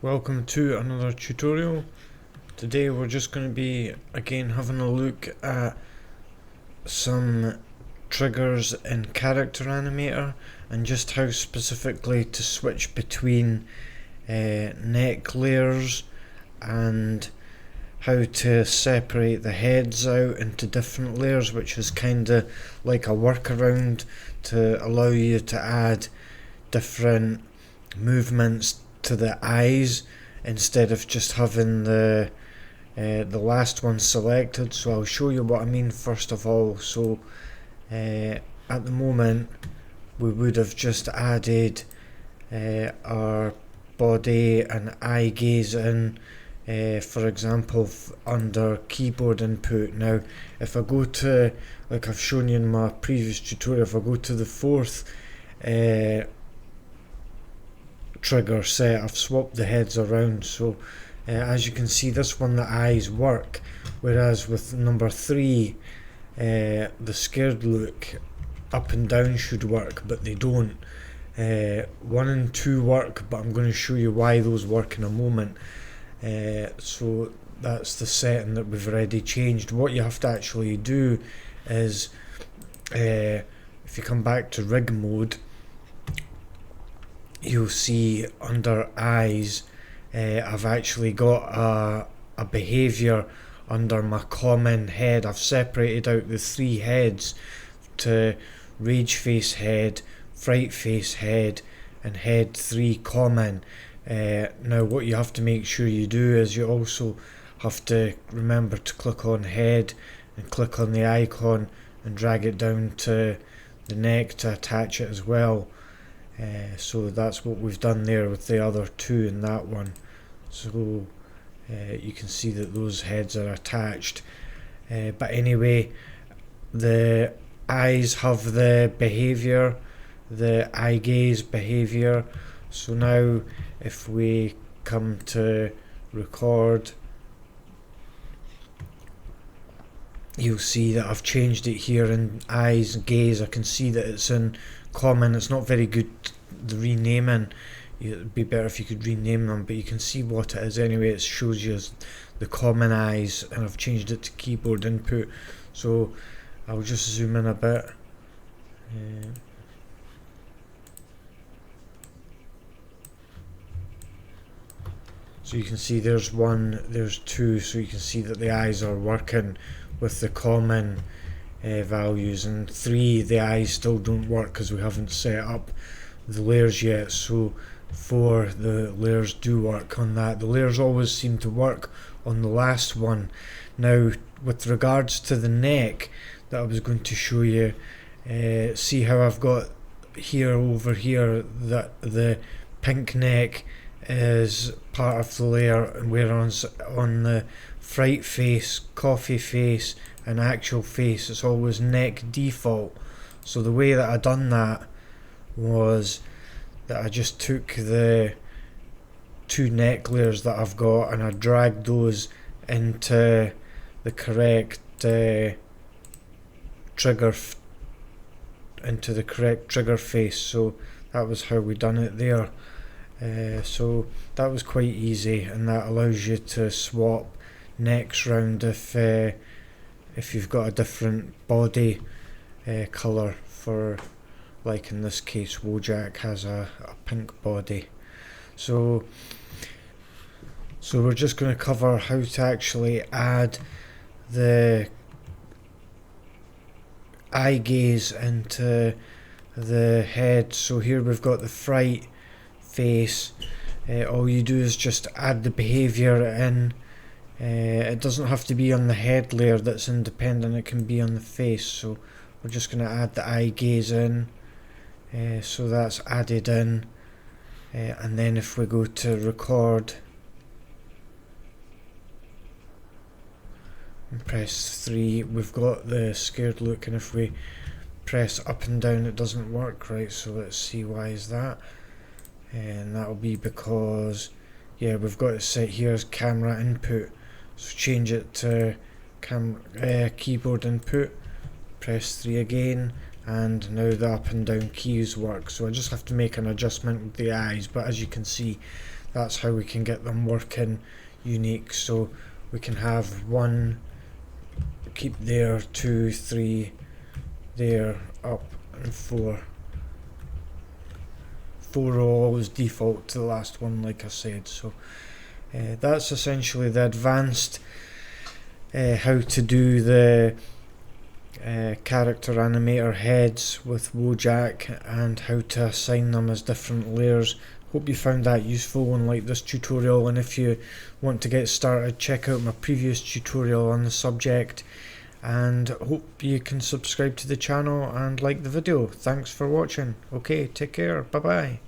welcome to another tutorial. Today we're just going to be again having a look at some triggers in Character Animator and just how specifically to switch between neck layers and how to separate the heads out into different layers, which is kinda like a workaround to allow you to add different movements to the eyes instead of just having the last one selected. So I'll show you what I mean first of all. So at the moment we would have just added our body and eye gaze in, for example under keyboard input. Now if I go to, like I've shown you in my previous tutorial, if I go to the fourth trigger set, I've swapped the heads around, so as you can see this one the eyes work, whereas with number 3 the scared look up and down should work, but they don't. 1 and 2 work, but I'm going to show you why those work in a moment. So that's the setting that we've already changed. What you have to actually do is if you come back to rig mode, you'll see under eyes I've actually got a behaviour under my common head. I've separated out the 3 heads to rage face head, fright face head and head 3 common. Now what you have to make sure you do is you also have to remember to click on head and click on the icon and drag it down to the neck to attach it as well. So that's what we've done there with the other 2 in that one. So you can see that those heads are attached. But anyway, the eyes have the behaviour, the eye gaze behaviour. So now if we come to record, you'll see that I've changed it here in eyes and gaze. I can see that it's in common. It's not very good, the renaming. It'd be better if you could rename them, but you can see what it is anyway. It shows you as the common eyes, and I've changed it to keyboard input. So I'll just zoom in a bit. So you can see there's 1, there's 2, so you can see that the eyes are working with the common values, and 3 the eyes still don't work because we haven't set up the layers yet. So 4 the layers do work on that. The layers always seem to work on the last one. Now with regards to the neck that I was going to show you, see how I've got here over here that the pink neck is part of the layer, and whereas on the fright face, coffee face and actual face it's always neck default. So the way that I done that was that I just took the 2 neck layers that I've got and I dragged those into the correct trigger face. So that was how we done it there. So that was quite easy, and that allows you to swap necks round if you've got a different body colour. For, like in this case, Wojak has a pink body. So we're just going to cover how to actually add the eye gaze into the head. So here we've got the fright face. All you do is just add the behaviour in. It doesn't have to be on the head layer that's independent, it can be on the face. So we're just going to add the eye gaze in. So that's added in, and then if we go to record and press 3, we've got the scared look, and if we press up and down it doesn't work right. So let's see why is that, and that'll be because we've got it set here as camera input. So change it to keyboard input, press 3 again, and now the up and down keys work. So I just have to make an adjustment with the eyes, but as you can see that's how we can get them working unique. So we can have 1, keep there, 2, 3, there, up, and 4. 4 will always default to the last one, like I said. So that's essentially the advanced how to do the character animator heads with Wojak, and how to assign them as different layers. Hope you found that useful and like this tutorial, and if you want to get started, check out my previous tutorial on the subject, and hope you can subscribe to the channel and like the video. Thanks for watching. Okay, take care, bye bye.